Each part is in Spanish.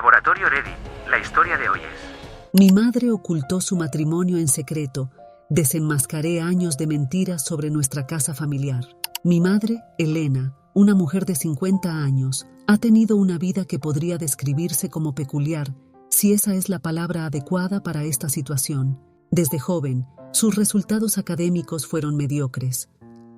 Laboratorio Ready, la historia de hoy es... Mi madre ocultó su matrimonio en secreto. Desenmascaré años de mentiras sobre nuestra casa familiar. Mi madre, Elena, una mujer de 50 años, ha tenido una vida que podría describirse como peculiar, si esa es la palabra adecuada para esta situación. Desde joven, sus resultados académicos fueron mediocres,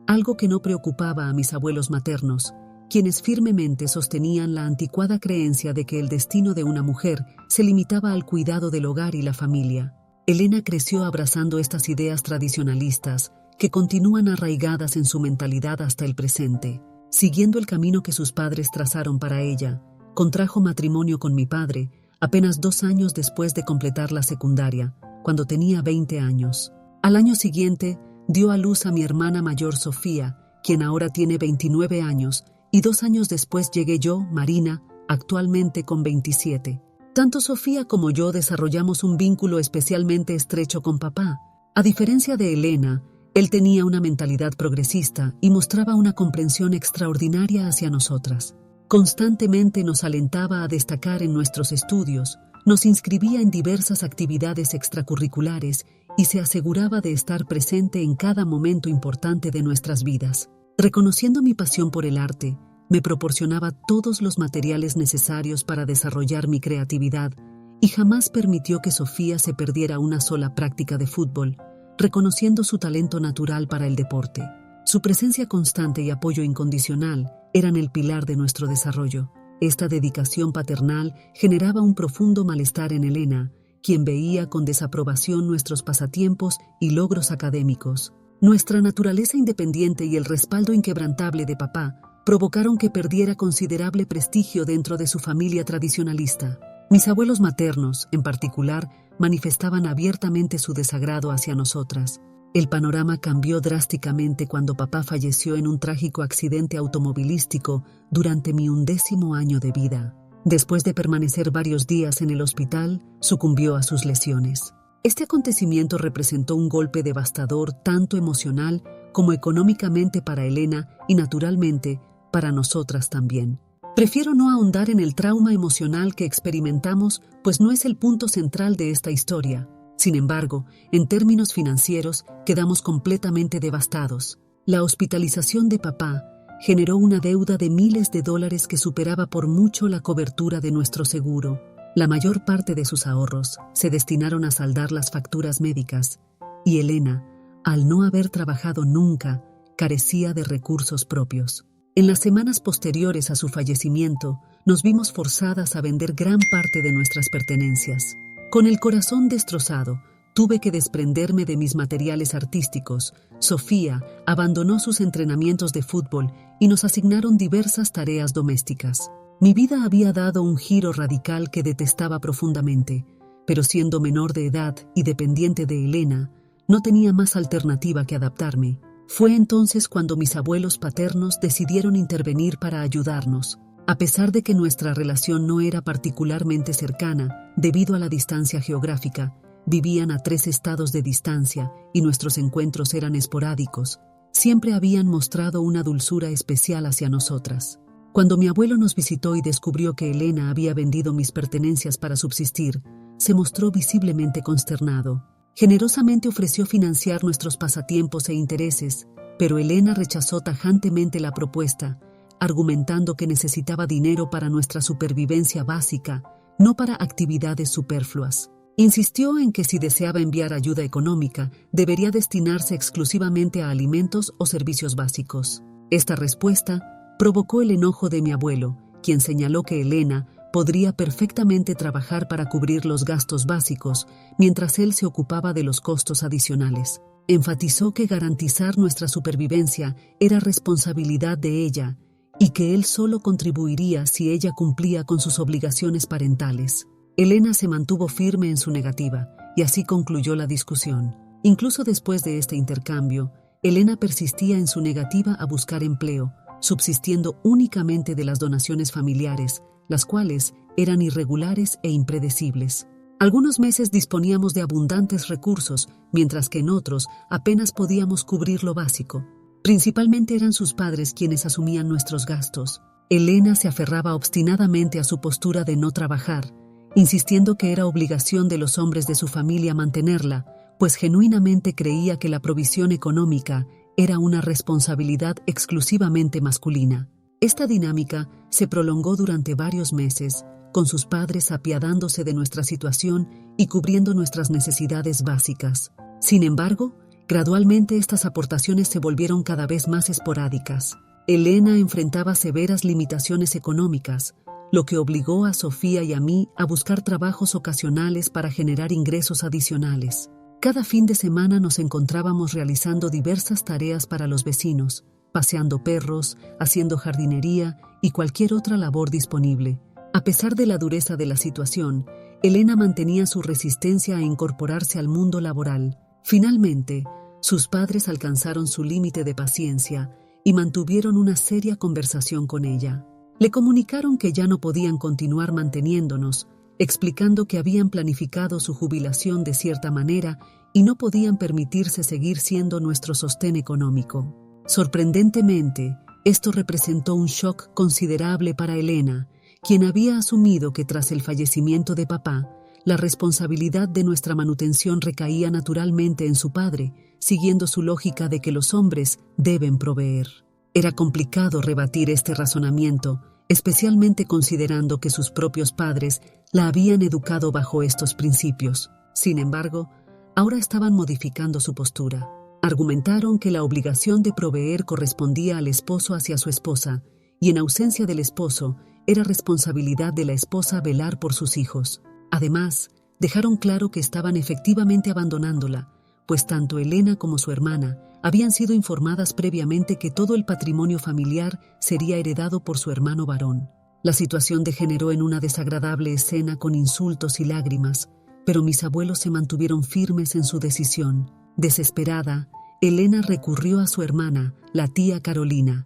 algo que no preocupaba a mis abuelos maternos, quienes firmemente sostenían la anticuada creencia de que el destino de una mujer se limitaba al cuidado del hogar y la familia. Elena creció abrazando estas ideas tradicionalistas que continúan arraigadas en su mentalidad hasta el presente. Siguiendo el camino que sus padres trazaron para ella, contrajo matrimonio con mi padre apenas 2 años después de completar la secundaria, cuando tenía 20 años. Al año siguiente, dio a luz a mi hermana mayor Sofía, quien ahora tiene 29 años, y 2 años después llegué yo, Marina, actualmente con 27. Tanto Sofía como yo desarrollamos un vínculo especialmente estrecho con papá. A diferencia de Elena, él tenía una mentalidad progresista y mostraba una comprensión extraordinaria hacia nosotras. Constantemente nos alentaba a destacar en nuestros estudios, nos inscribía en diversas actividades extracurriculares y se aseguraba de estar presente en cada momento importante de nuestras vidas. Reconociendo mi pasión por el arte, me proporcionaba todos los materiales necesarios para desarrollar mi creatividad y jamás permitió que Sofía se perdiera una sola práctica de fútbol, reconociendo su talento natural para el deporte. Su presencia constante y apoyo incondicional eran el pilar de nuestro desarrollo. Esta dedicación paternal generaba un profundo malestar en Elena, quien veía con desaprobación nuestros pasatiempos y logros académicos. Nuestra naturaleza independiente y el respaldo inquebrantable de papá provocaron que perdiera considerable prestigio dentro de su familia tradicionalista. Mis abuelos maternos, en particular, manifestaban abiertamente su desagrado hacia nosotras. El panorama cambió drásticamente cuando papá falleció en un trágico accidente automovilístico durante mi 11º año de vida. Después de permanecer varios días en el hospital, sucumbió a sus lesiones. Este acontecimiento representó un golpe devastador tanto emocional como económicamente para Elena y naturalmente para nosotras también. Prefiero no ahondar en el trauma emocional que experimentamos, pues no es el punto central de esta historia. Sin embargo, en términos financieros, quedamos completamente devastados. La hospitalización de papá generó una deuda de miles de dólares que superaba por mucho la cobertura de nuestro seguro. La mayor parte de sus ahorros se destinaron a saldar las facturas médicas, y Elena, al no haber trabajado nunca, carecía de recursos propios. En las semanas posteriores a su fallecimiento, nos vimos forzadas a vender gran parte de nuestras pertenencias. Con el corazón destrozado, tuve que desprenderme de mis materiales artísticos. Sofía abandonó sus entrenamientos de fútbol y nos asignaron diversas tareas domésticas. Mi vida había dado un giro radical que detestaba profundamente, pero siendo menor de edad y dependiente de Elena, no tenía más alternativa que adaptarme. Fue entonces cuando mis abuelos paternos decidieron intervenir para ayudarnos. A pesar de que nuestra relación no era particularmente cercana, debido a la distancia geográfica, vivían a 3 estados de distancia y nuestros encuentros eran esporádicos, siempre habían mostrado una dulzura especial hacia nosotras. Cuando mi abuelo nos visitó y descubrió que Elena había vendido mis pertenencias para subsistir, se mostró visiblemente consternado. Generosamente ofreció financiar nuestros pasatiempos e intereses, pero Elena rechazó tajantemente la propuesta, argumentando que necesitaba dinero para nuestra supervivencia básica, no para actividades superfluas. Insistió en que si deseaba enviar ayuda económica, debería destinarse exclusivamente a alimentos o servicios básicos. Esta respuesta provocó el enojo de mi abuelo, quien señaló que Elena podría perfectamente trabajar para cubrir los gastos básicos, mientras él se ocupaba de los costos adicionales. Enfatizó que garantizar nuestra supervivencia era responsabilidad de ella y que él solo contribuiría si ella cumplía con sus obligaciones parentales. Elena se mantuvo firme en su negativa y así concluyó la discusión. Incluso después de este intercambio, Elena persistía en su negativa a buscar empleo, subsistiendo únicamente de las donaciones familiares, las cuales eran irregulares e impredecibles. Algunos meses disponíamos de abundantes recursos, mientras que en otros apenas podíamos cubrir lo básico. Principalmente eran sus padres quienes asumían nuestros gastos. Elena se aferraba obstinadamente a su postura de no trabajar, insistiendo que era obligación de los hombres de su familia mantenerla, pues genuinamente creía que la provisión económica era una responsabilidad exclusivamente masculina. Esta dinámica se prolongó durante varios meses, con sus padres apiadándose de nuestra situación y cubriendo nuestras necesidades básicas. Sin embargo, gradualmente estas aportaciones se volvieron cada vez más esporádicas. Elena enfrentaba severas limitaciones económicas, lo que obligó a Sofía y a mí a buscar trabajos ocasionales para generar ingresos adicionales. Cada fin de semana nos encontrábamos realizando diversas tareas para los vecinos, paseando perros, haciendo jardinería y cualquier otra labor disponible. A pesar de la dureza de la situación, Elena mantenía su resistencia a incorporarse al mundo laboral. Finalmente, sus padres alcanzaron su límite de paciencia y mantuvieron una seria conversación con ella. Le comunicaron que ya no podían continuar manteniéndonos, explicando que habían planificado su jubilación de cierta manera y no podían permitirse seguir siendo nuestro sostén económico. Sorprendentemente, esto representó un shock considerable para Elena, quien había asumido que tras el fallecimiento de papá, la responsabilidad de nuestra manutención recaía naturalmente en su padre, siguiendo su lógica de que los hombres deben proveer. Era complicado rebatir este razonamiento, especialmente considerando que sus propios padres la habían educado bajo estos principios. Sin embargo, ahora estaban modificando su postura. Argumentaron que la obligación de proveer correspondía al esposo hacia su esposa, y en ausencia del esposo, era responsabilidad de la esposa velar por sus hijos. Además, dejaron claro que estaban efectivamente abandonándola, pues tanto Elena como su hermana habían sido informadas previamente que todo el patrimonio familiar sería heredado por su hermano varón. La situación degeneró en una desagradable escena con insultos y lágrimas, pero mis abuelos se mantuvieron firmes en su decisión. Desesperada, Elena recurrió a su hermana, la tía Carolina.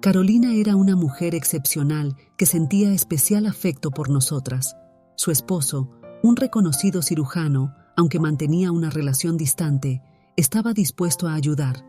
Carolina era una mujer excepcional que sentía especial afecto por nosotras. Su esposo, un reconocido cirujano, aunque mantenía una relación distante, estaba dispuesto a ayudar.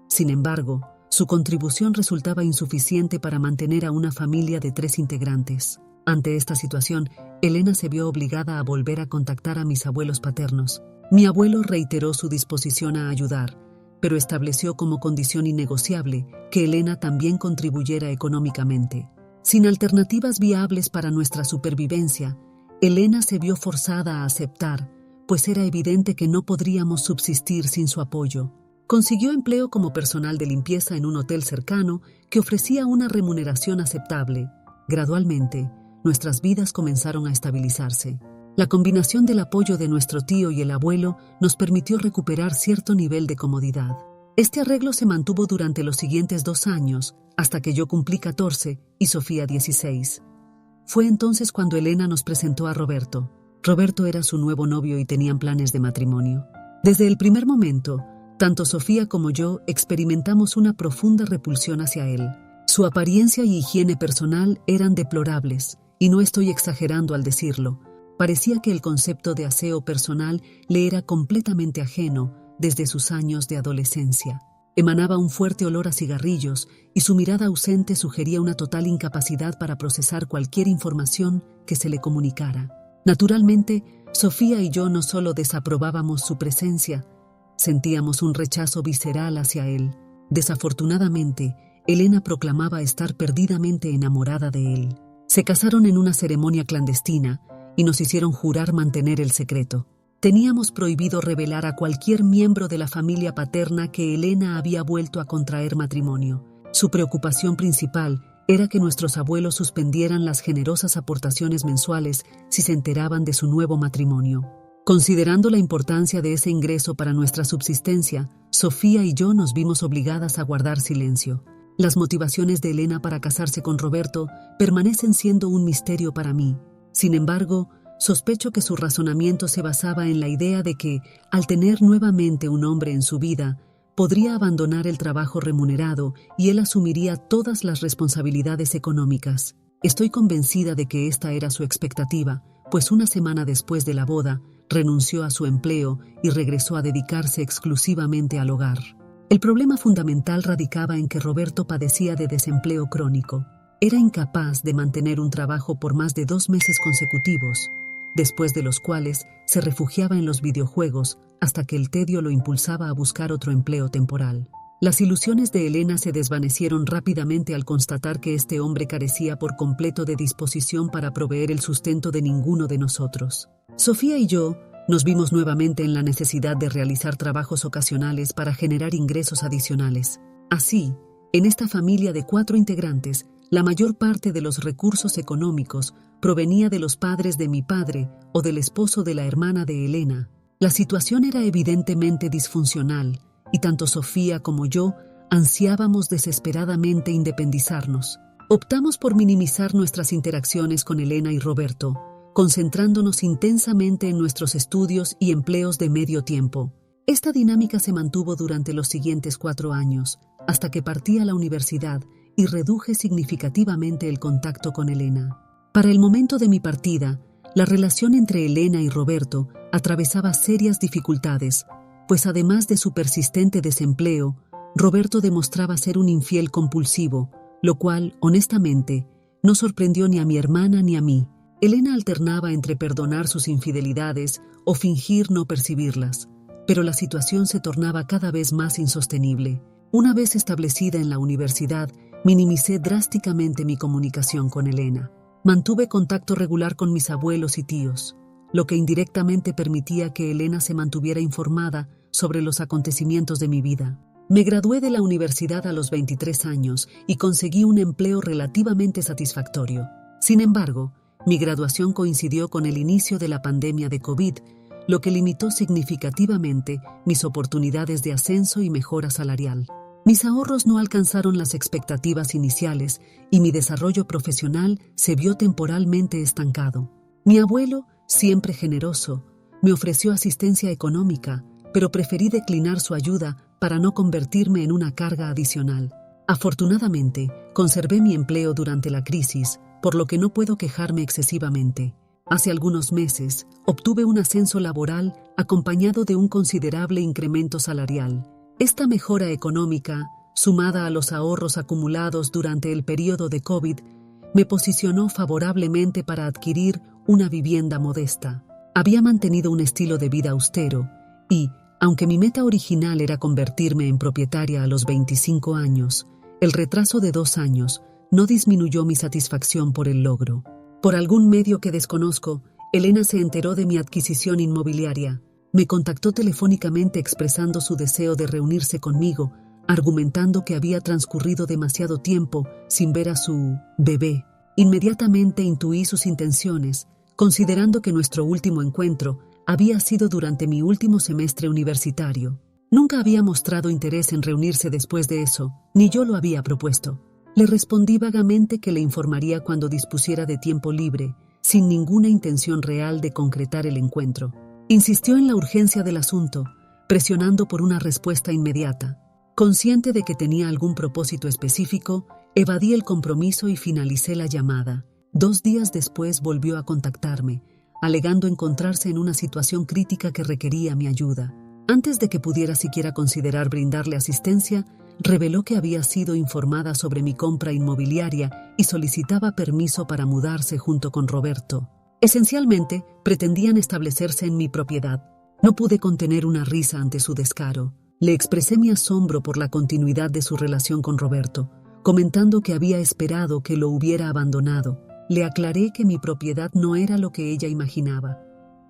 Sin embargo, su contribución resultaba insuficiente para mantener a una familia de 3 integrantes. Ante esta situación, Elena se vio obligada a volver a contactar a mis abuelos paternos. Mi abuelo reiteró su disposición a ayudar, pero estableció como condición innegociable que Elena también contribuyera económicamente. Sin alternativas viables para nuestra supervivencia, Elena se vio forzada a aceptar, pues era evidente que no podríamos subsistir sin su apoyo. Consiguió empleo como personal de limpieza en un hotel cercano que ofrecía una remuneración aceptable. Gradualmente, nuestras vidas comenzaron a estabilizarse. La combinación del apoyo de nuestro tío y el abuelo nos permitió recuperar cierto nivel de comodidad. Este arreglo se mantuvo durante los siguientes 2 años, hasta que yo cumplí 14 y Sofía 16. Fue entonces cuando Elena nos presentó a Roberto. Roberto era su nuevo novio y tenían planes de matrimonio. Desde el primer momento, tanto Sofía como yo experimentamos una profunda repulsión hacia él. Su apariencia y higiene personal eran deplorables, y no estoy exagerando al decirlo. Parecía que el concepto de aseo personal le era completamente ajeno desde sus años de adolescencia. Emanaba un fuerte olor a cigarrillos y su mirada ausente sugería una total incapacidad para procesar cualquier información que se le comunicara. Naturalmente, Sofía y yo no solo desaprobábamos su presencia, sentíamos un rechazo visceral hacia él. Desafortunadamente, Elena proclamaba estar perdidamente enamorada de él. Se casaron en una ceremonia clandestina y nos hicieron jurar mantener el secreto. Teníamos prohibido revelar a cualquier miembro de la familia paterna que Elena había vuelto a contraer matrimonio. Su preocupación principal era que nuestros abuelos suspendieran las generosas aportaciones mensuales si se enteraban de su nuevo matrimonio. Considerando la importancia de ese ingreso para nuestra subsistencia, Sofía y yo nos vimos obligadas a guardar silencio. Las motivaciones de Elena para casarse con Roberto permanecen siendo un misterio para mí. Sin embargo, sospecho que su razonamiento se basaba en la idea de que, al tener nuevamente un hombre en su vida, podría abandonar el trabajo remunerado y él asumiría todas las responsabilidades económicas. Estoy convencida de que esta era su expectativa, pues una semana después de la boda, renunció a su empleo y regresó a dedicarse exclusivamente al hogar. El problema fundamental radicaba en que Roberto padecía de desempleo crónico. Era incapaz de mantener un trabajo por más de 2 meses consecutivos, después de los cuales se refugiaba en los videojuegos hasta que el tedio lo impulsaba a buscar otro empleo temporal. Las ilusiones de Elena se desvanecieron rápidamente al constatar que este hombre carecía por completo de disposición para proveer el sustento de ninguno de nosotros. Sofía y yo nos vimos nuevamente en la necesidad de realizar trabajos ocasionales para generar ingresos adicionales. Así, en esta familia de 4 integrantes, la mayor parte de los recursos económicos provenía de los padres de mi padre o del esposo de la hermana de Elena. La situación era evidentemente disfuncional y tanto Sofía como yo ansiábamos desesperadamente independizarnos. Optamos por minimizar nuestras interacciones con Elena y Roberto, concentrándonos intensamente en nuestros estudios y empleos de medio tiempo. Esta dinámica se mantuvo durante los siguientes 4 años, hasta que partí a la universidad y reduje significativamente el contacto con Elena. Para el momento de mi partida, la relación entre Elena y Roberto atravesaba serias dificultades, pues además de su persistente desempleo, Roberto demostraba ser un infiel compulsivo, lo cual, honestamente, no sorprendió ni a mi hermana ni a mí. Elena alternaba entre perdonar sus infidelidades o fingir no percibirlas, pero la situación se tornaba cada vez más insostenible. Una vez establecida en la universidad, minimicé drásticamente mi comunicación con Elena. Mantuve contacto regular con mis abuelos y tíos, lo que indirectamente permitía que Elena se mantuviera informada sobre los acontecimientos de mi vida. Me gradué de la universidad a los 23 años y conseguí un empleo relativamente satisfactorio. Sin embargo, mi graduación coincidió con el inicio de la pandemia de COVID, lo que limitó significativamente mis oportunidades de ascenso y mejora salarial. Mis ahorros no alcanzaron las expectativas iniciales y mi desarrollo profesional se vio temporalmente estancado. Mi abuelo, siempre generoso, me ofreció asistencia económica, pero preferí declinar su ayuda para no convertirme en una carga adicional. Afortunadamente, conservé mi empleo durante la crisis, por lo que no puedo quejarme excesivamente. Hace algunos meses, obtuve un ascenso laboral acompañado de un considerable incremento salarial. Esta mejora económica, sumada a los ahorros acumulados durante el periodo de COVID, me posicionó favorablemente para adquirir una vivienda modesta. Había mantenido un estilo de vida austero y, aunque mi meta original era convertirme en propietaria a los 25 años, el retraso de 2 años no disminuyó mi satisfacción por el logro. Por algún medio que desconozco, Elena se enteró de mi adquisición inmobiliaria. Me contactó telefónicamente expresando su deseo de reunirse conmigo, argumentando que había transcurrido demasiado tiempo sin ver a su bebé. Inmediatamente intuí sus intenciones, considerando que nuestro último encuentro había sido durante mi último semestre universitario. Nunca había mostrado interés en reunirse después de eso, ni yo lo había propuesto. Le respondí vagamente que le informaría cuando dispusiera de tiempo libre, sin ninguna intención real de concretar el encuentro. Insistió en la urgencia del asunto, presionando por una respuesta inmediata. Consciente de que tenía algún propósito específico, evadí el compromiso y finalicé la llamada. 2 días después volvió a contactarme, alegando encontrarse en una situación crítica que requería mi ayuda. Antes de que pudiera siquiera considerar brindarle asistencia, reveló que había sido informada sobre mi compra inmobiliaria y solicitaba permiso para mudarse junto con Roberto. Esencialmente, pretendían establecerse en mi propiedad. No pude contener una risa ante su descaro. Le expresé mi asombro por la continuidad de su relación con Roberto, comentando que había esperado que lo hubiera abandonado. Le aclaré que mi propiedad no era lo que ella imaginaba.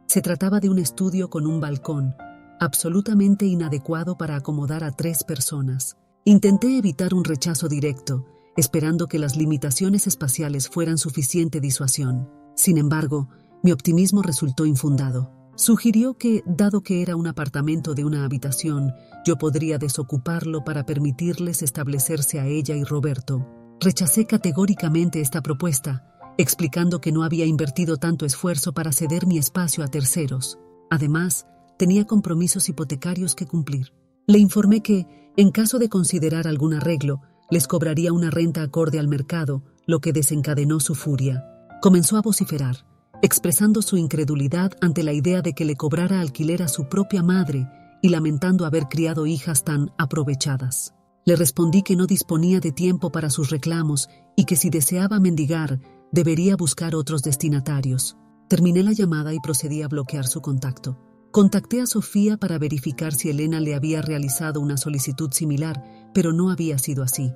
Se trataba de un estudio con un balcón, absolutamente inadecuado para acomodar a 3 personas. Intenté evitar un rechazo directo, esperando que las limitaciones espaciales fueran suficiente disuasión. Sin embargo, mi optimismo resultó infundado. Sugirió que, dado que era un apartamento de una habitación, yo podría desocuparlo para permitirles establecerse a ella y Roberto. Rechacé categóricamente esta propuesta, explicando que no había invertido tanto esfuerzo para ceder mi espacio a terceros. Además, tenía compromisos hipotecarios que cumplir. Le informé que, en caso de considerar algún arreglo, les cobraría una renta acorde al mercado, lo que desencadenó su furia. Comenzó a vociferar, expresando su incredulidad ante la idea de que le cobrara alquiler a su propia madre y lamentando haber criado hijas tan aprovechadas. Le respondí que no disponía de tiempo para sus reclamos y que si deseaba mendigar, debería buscar otros destinatarios. Terminé la llamada y procedí a bloquear su contacto. Contacté a Sofía para verificar si Elena le había realizado una solicitud similar, pero no había sido así.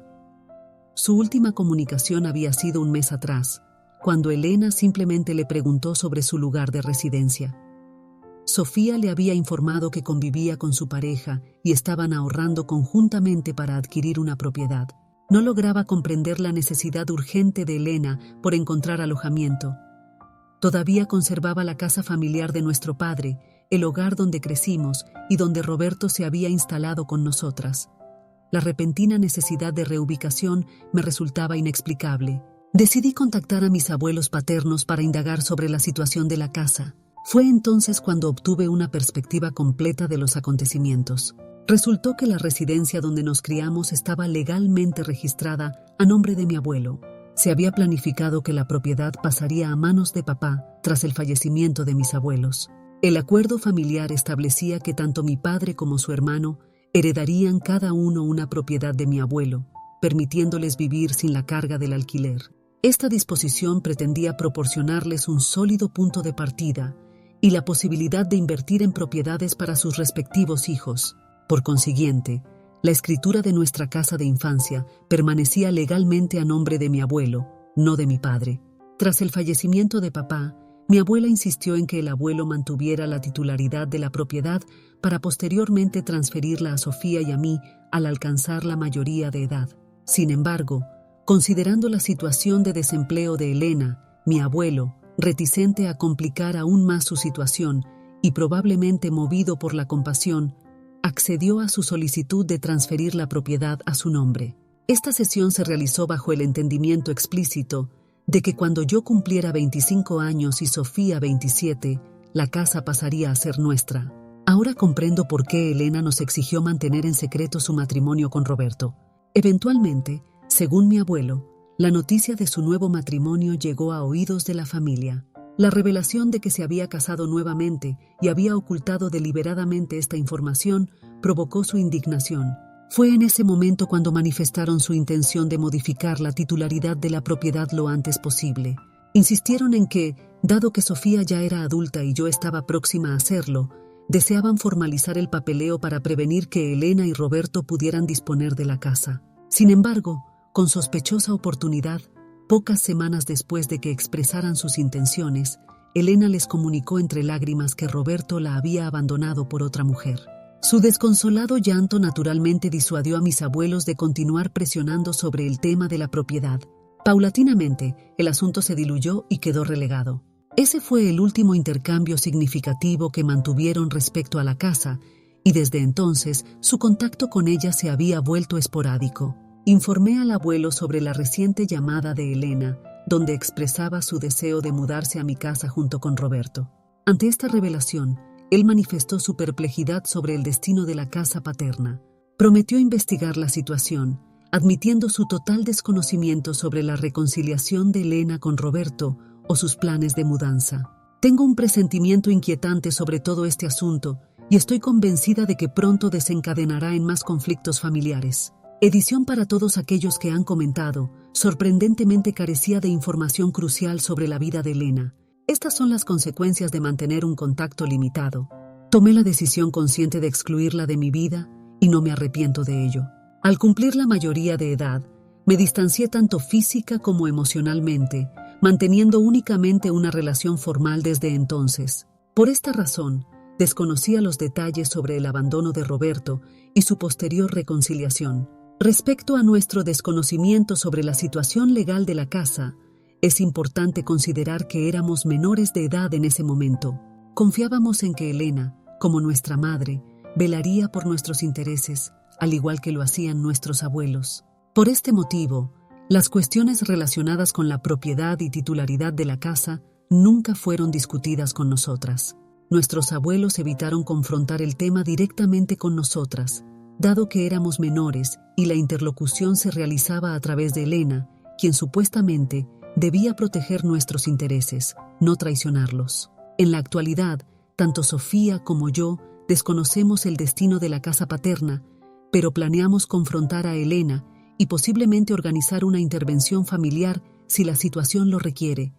Su última comunicación había sido un mes atrás, cuando Elena simplemente le preguntó sobre su lugar de residencia. Sofía le había informado que convivía con su pareja y estaban ahorrando conjuntamente para adquirir una propiedad. No lograba comprender la necesidad urgente de Elena por encontrar alojamiento. Todavía conservaba la casa familiar de nuestro padre, el hogar donde crecimos y donde Roberto se había instalado con nosotras. La repentina necesidad de reubicación me resultaba inexplicable. Decidí contactar a mis abuelos paternos para indagar sobre la situación de la casa. Fue entonces cuando obtuve una perspectiva completa de los acontecimientos. Resultó que la residencia donde nos criamos estaba legalmente registrada a nombre de mi abuelo. Se había planificado que la propiedad pasaría a manos de papá tras el fallecimiento de mis abuelos. El acuerdo familiar establecía que tanto mi padre como su hermano heredarían cada uno una propiedad de mi abuelo, permitiéndoles vivir sin la carga del alquiler. Esta disposición pretendía proporcionarles un sólido punto de partida y la posibilidad de invertir en propiedades para sus respectivos hijos. Por consiguiente, la escritura de nuestra casa de infancia permanecía legalmente a nombre de mi abuelo, no de mi padre. Tras el fallecimiento de papá, mi abuela insistió en que el abuelo mantuviera la titularidad de la propiedad para posteriormente transferirla a Sofía y a mí al alcanzar la mayoría de edad. Sin embargo, considerando la situación de desempleo de Elena, mi abuelo, reticente a complicar aún más su situación y probablemente movido por la compasión, accedió a su solicitud de transferir la propiedad a su nombre. Esta cesión se realizó bajo el entendimiento explícito de que cuando yo cumpliera 25 años y Sofía 27, la casa pasaría a ser nuestra. Ahora comprendo por qué Elena nos exigió mantener en secreto su matrimonio con Roberto. Eventualmente, según mi abuelo, la noticia de su nuevo matrimonio llegó a oídos de la familia. La revelación de que se había casado nuevamente y había ocultado deliberadamente esta información provocó su indignación. Fue en ese momento cuando manifestaron su intención de modificar la titularidad de la propiedad lo antes posible. Insistieron en que, dado que Sofía ya era adulta y yo estaba próxima a hacerlo, deseaban formalizar el papeleo para prevenir que Elena y Roberto pudieran disponer de la casa. Sin embargo, con sospechosa oportunidad, pocas semanas después de que expresaran sus intenciones, Elena les comunicó entre lágrimas que Roberto la había abandonado por otra mujer. Su desconsolado llanto naturalmente disuadió a mis abuelos de continuar presionando sobre el tema de la propiedad. Paulatinamente, el asunto se diluyó y quedó relegado. Ese fue el último intercambio significativo que mantuvieron respecto a la casa, y desde entonces su contacto con ella se había vuelto esporádico. Informé al abuelo sobre la reciente llamada de Elena, donde expresaba su deseo de mudarse a mi casa junto con Roberto. Ante esta revelación, él manifestó su perplejidad sobre el destino de la casa paterna. Prometió investigar la situación, admitiendo su total desconocimiento sobre la reconciliación de Elena con Roberto o sus planes de mudanza. Tengo un presentimiento inquietante sobre todo este asunto y estoy convencida de que pronto desencadenará en más conflictos familiares. Edición para todos aquellos que han comentado, sorprendentemente carecía de información crucial sobre la vida de Elena. Estas son las consecuencias de mantener un contacto limitado. Tomé la decisión consciente de excluirla de mi vida y no me arrepiento de ello. Al cumplir la mayoría de edad, me distancié tanto física como emocionalmente, manteniendo únicamente una relación formal desde entonces. Por esta razón, desconocía los detalles sobre el abandono de Roberto y su posterior reconciliación. Respecto a nuestro desconocimiento sobre la situación legal de la casa, es importante considerar que éramos menores de edad en ese momento. Confiábamos en que Elena, como nuestra madre, velaría por nuestros intereses, al igual que lo hacían nuestros abuelos. Por este motivo, las cuestiones relacionadas con la propiedad y titularidad de la casa nunca fueron discutidas con nosotras. Nuestros abuelos evitaron confrontar el tema directamente con nosotras, dado que éramos menores y la interlocución se realizaba a través de Elena, quien supuestamente debía proteger nuestros intereses, no traicionarlos. En la actualidad, tanto Sofía como yo desconocemos el destino de la casa paterna, pero planeamos confrontar a Elena y posiblemente organizar una intervención familiar si la situación lo requiere.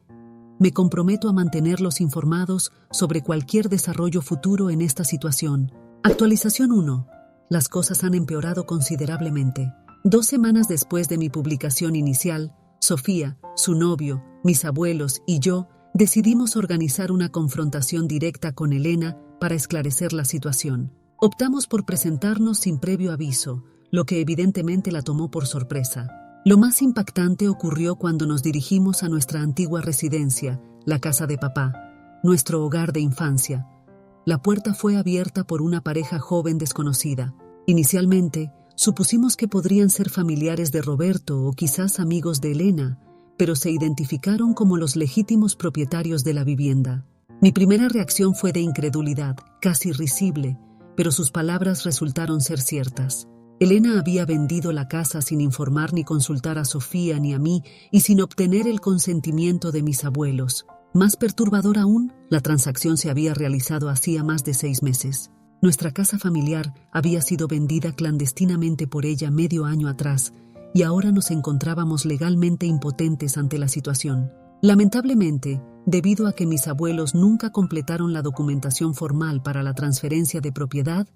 Me comprometo a mantenerlos informados sobre cualquier desarrollo futuro en esta situación. Actualización 1. Las cosas han empeorado considerablemente. 2 semanas después de mi publicación inicial, Sofía, su novio, mis abuelos y yo decidimos organizar una confrontación directa con Elena para esclarecer la situación. Optamos por presentarnos sin previo aviso, lo que evidentemente la tomó por sorpresa. Lo más impactante ocurrió cuando nos dirigimos a nuestra antigua residencia, la casa de papá, nuestro hogar de infancia. La puerta fue abierta por una pareja joven desconocida. Inicialmente, supusimos que podrían ser familiares de Roberto o quizás amigos de Elena, pero se identificaron como los legítimos propietarios de la vivienda. Mi primera reacción fue de incredulidad, casi risible, pero sus palabras resultaron ser ciertas. Elena había vendido la casa sin informar ni consultar a Sofía ni a mí y sin obtener el consentimiento de mis abuelos. Más perturbador aún, la transacción se había realizado hacía más de 6 meses. Nuestra casa familiar había sido vendida clandestinamente por ella medio año atrás y ahora nos encontrábamos legalmente impotentes ante la situación. Lamentablemente, debido a que mis abuelos nunca completaron la documentación formal para la transferencia de propiedad,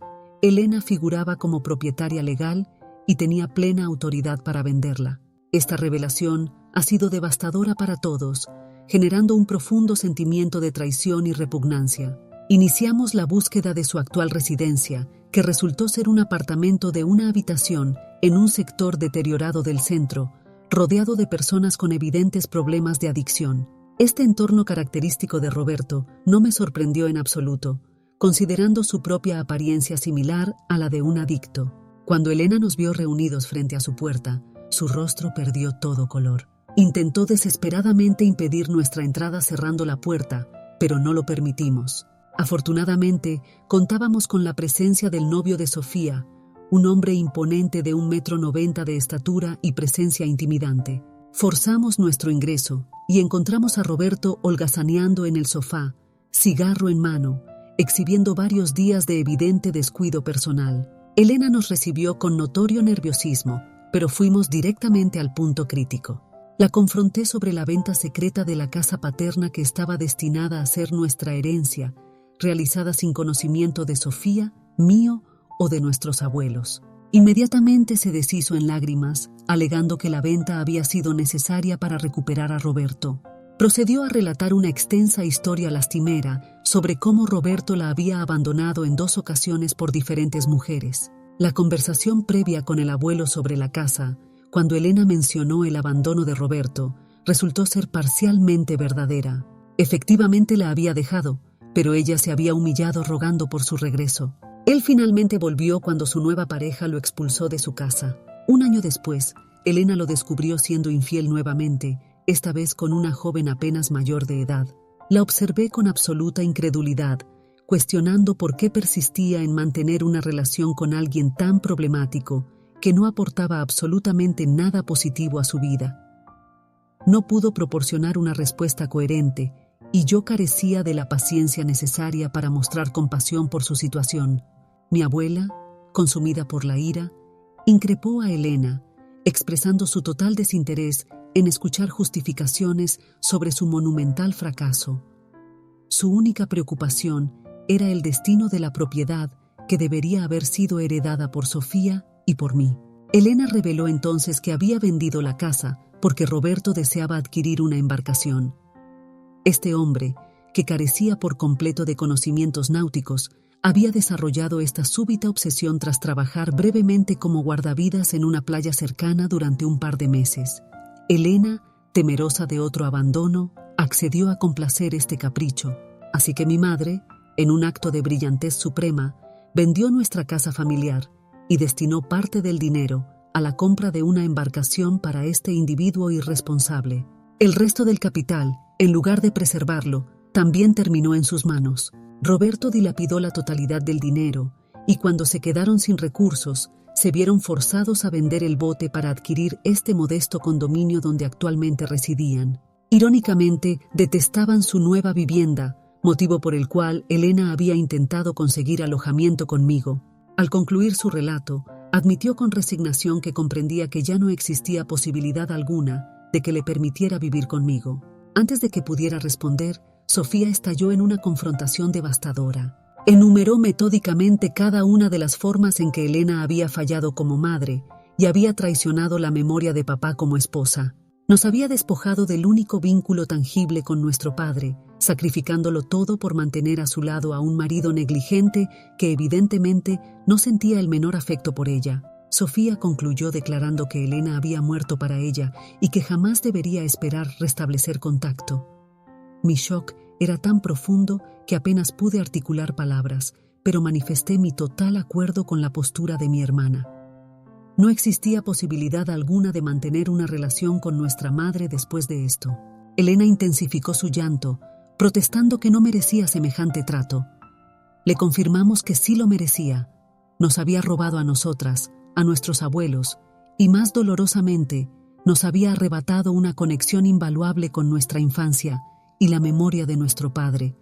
Elena figuraba como propietaria legal y tenía plena autoridad para venderla. Esta revelación ha sido devastadora para todos, generando un profundo sentimiento de traición y repugnancia. Iniciamos la búsqueda de su actual residencia, que resultó ser un apartamento de una habitación en un sector deteriorado del centro, rodeado de personas con evidentes problemas de adicción. Este entorno característico de Roberto no me sorprendió en absoluto, considerando su propia apariencia similar a la de un adicto. Cuando Elena nos vio reunidos frente a su puerta, su rostro perdió todo color. Intentó desesperadamente impedir nuestra entrada cerrando la puerta, pero no lo permitimos. Afortunadamente, contábamos con la presencia del novio de Sofía, un hombre imponente de 1,90 m de estatura y presencia intimidante. Forzamos nuestro ingreso y encontramos a Roberto holgazaneando en el sofá, cigarro en mano, exhibiendo varios días de evidente descuido personal. Elena nos recibió con notorio nerviosismo, pero fuimos directamente al punto crítico. La confronté sobre la venta secreta de la casa paterna que estaba destinada a ser nuestra herencia, realizada sin conocimiento de Sofía, mío o de nuestros abuelos. Inmediatamente se deshizo en lágrimas, alegando que la venta había sido necesaria para recuperar a Roberto. Procedió a relatar una extensa historia lastimera sobre cómo Roberto la había abandonado en 2 ocasiones por diferentes mujeres. La conversación previa con el abuelo sobre la casa, cuando Elena mencionó el abandono de Roberto, resultó ser parcialmente verdadera. Efectivamente la había dejado, pero ella se había humillado rogando por su regreso. Él finalmente volvió cuando su nueva pareja lo expulsó de su casa. 1 año después, Elena lo descubrió siendo infiel nuevamente, esta vez con una joven apenas mayor de edad. La observé con absoluta incredulidad, cuestionando por qué persistía en mantener una relación con alguien tan problemático que no aportaba absolutamente nada positivo a su vida. No pudo proporcionar una respuesta coherente y yo carecía de la paciencia necesaria para mostrar compasión por su situación. Mi abuela, consumida por la ira, increpó a Elena, expresando su total desinterés en escuchar justificaciones sobre su monumental fracaso. Su única preocupación era el destino de la propiedad que debería haber sido heredada por Sofía y por mí. Elena reveló entonces que había vendido la casa porque Roberto deseaba adquirir una embarcación. Este hombre, que carecía por completo de conocimientos náuticos, había desarrollado esta súbita obsesión tras trabajar brevemente como guardavidas en una playa cercana durante un par de meses. Elena, temerosa de otro abandono, accedió a complacer este capricho, así que mi madre, en un acto de brillantez suprema, vendió nuestra casa familiar y destinó parte del dinero a la compra de una embarcación para este individuo irresponsable. El resto del capital, en lugar de preservarlo, también terminó en sus manos. Roberto dilapidó la totalidad del dinero y cuando se quedaron sin recursos, se vieron forzados a vender el bote para adquirir este modesto condominio donde actualmente residían. Irónicamente, detestaban su nueva vivienda, motivo por el cual Elena había intentado conseguir alojamiento conmigo. Al concluir su relato, Admitió con resignación que comprendía que ya no existía posibilidad alguna de que le permitiera vivir conmigo. Antes de que pudiera responder, Sofía estalló en una confrontación devastadora. Enumeró metódicamente cada una de las formas en que Elena había fallado como madre y había traicionado la memoria de papá como esposa. Nos había despojado del único vínculo tangible con nuestro padre, sacrificándolo todo por mantener a su lado a un marido negligente que evidentemente no sentía el menor afecto por ella. Sofía concluyó declarando que Elena había muerto para ella y que jamás debería esperar restablecer contacto. Mi shock era tan profundo que apenas pude articular palabras, pero manifesté mi total acuerdo con la postura de mi hermana. No existía posibilidad alguna de mantener una relación con nuestra madre después de esto. Elena intensificó su llanto, protestando que no merecía semejante trato. Le confirmamos que sí lo merecía. Nos había robado a nosotras, a nuestros abuelos, y más dolorosamente, nos había arrebatado una conexión invaluable con nuestra infancia y la memoria de nuestro padre.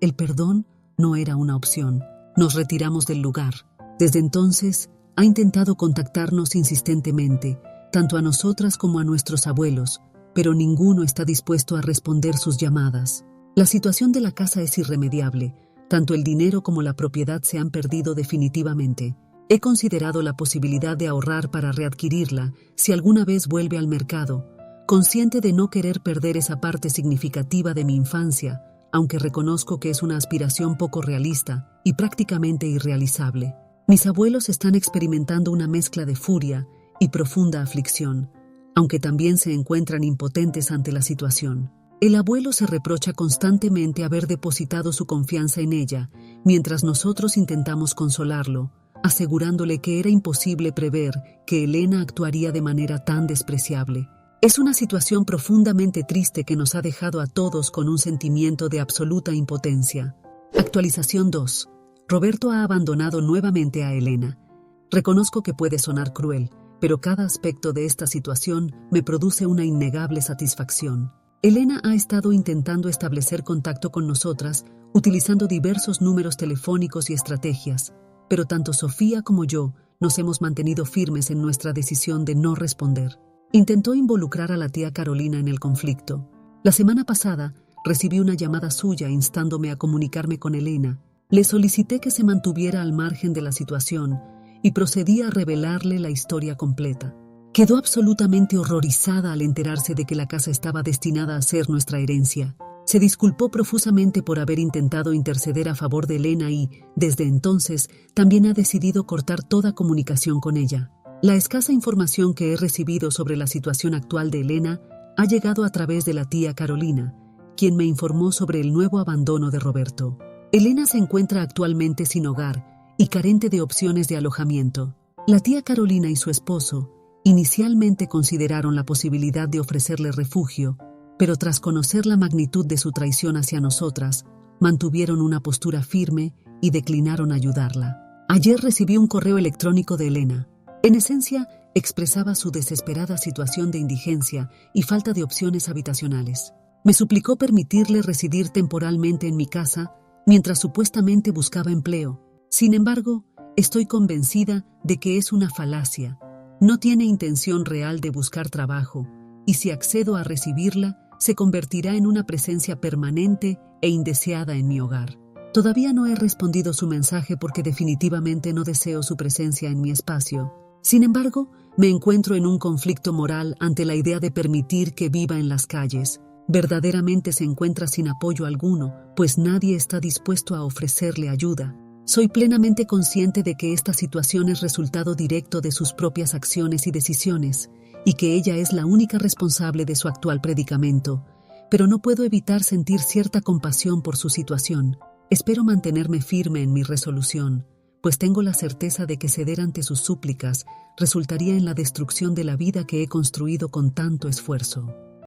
El perdón no era una opción. Nos retiramos del lugar. Desde entonces, ha intentado contactarnos insistentemente, tanto a nosotras como a nuestros abuelos, pero ninguno está dispuesto a responder sus llamadas. La situación de la casa es irremediable. Tanto el dinero como la propiedad se han perdido definitivamente. He considerado la posibilidad de ahorrar para readquirirla si alguna vez vuelve al mercado, consciente de no querer perder esa parte significativa de mi infancia, aunque reconozco que es una aspiración poco realista y prácticamente irrealizable. Mis abuelos están experimentando una mezcla de furia y profunda aflicción, aunque también se encuentran impotentes ante la situación. El abuelo se reprocha constantemente haber depositado su confianza en ella, mientras nosotros intentamos consolarlo, asegurándole que era imposible prever que Elena actuaría de manera tan despreciable. Es una situación profundamente triste que nos ha dejado a todos con un sentimiento de absoluta impotencia. Actualización 2. Roberto ha abandonado nuevamente a Elena. Reconozco que puede sonar cruel, pero cada aspecto de esta situación me produce una innegable satisfacción. Elena ha estado intentando establecer contacto con nosotras, utilizando diversos números telefónicos y estrategias, pero tanto Sofía como yo nos hemos mantenido firmes en nuestra decisión de no responder. Intentó involucrar a la tía Carolina en el conflicto. La semana pasada recibí una llamada suya instándome a comunicarme con Elena. Le solicité que se mantuviera al margen de la situación y procedí a revelarle la historia completa. Quedó absolutamente horrorizada al enterarse de que la casa estaba destinada a ser nuestra herencia. Se disculpó profusamente por haber intentado interceder a favor de Elena y, desde entonces, también ha decidido cortar toda comunicación con ella. La escasa información que he recibido sobre la situación actual de Elena ha llegado a través de la tía Carolina, quien me informó sobre el nuevo abandono de Roberto. Elena se encuentra actualmente sin hogar y carente de opciones de alojamiento. La tía Carolina y su esposo inicialmente consideraron la posibilidad de ofrecerle refugio, pero tras conocer la magnitud de su traición hacia nosotras, mantuvieron una postura firme y declinaron ayudarla. Ayer recibí un correo electrónico de Elena. En esencia, expresaba su desesperada situación de indigencia y falta de opciones habitacionales. Me suplicó permitirle residir temporalmente en mi casa mientras supuestamente buscaba empleo. Sin embargo, estoy convencida de que es una falacia. No tiene intención real de buscar trabajo, y si accedo a recibirla, se convertirá en una presencia permanente e indeseada en mi hogar. Todavía no he respondido su mensaje porque definitivamente no deseo su presencia en mi espacio. Sin embargo, me encuentro en un conflicto moral ante la idea de permitir que viva en las calles. Verdaderamente se encuentra sin apoyo alguno, pues nadie está dispuesto a ofrecerle ayuda. Soy plenamente consciente de que esta situación es resultado directo de sus propias acciones y decisiones, y que ella es la única responsable de su actual predicamento, pero no puedo evitar sentir cierta compasión por su situación. Espero mantenerme firme en mi resolución, pues tengo la certeza de que ceder ante sus súplicas resultaría en la destrucción de la vida que he construido con tanto esfuerzo.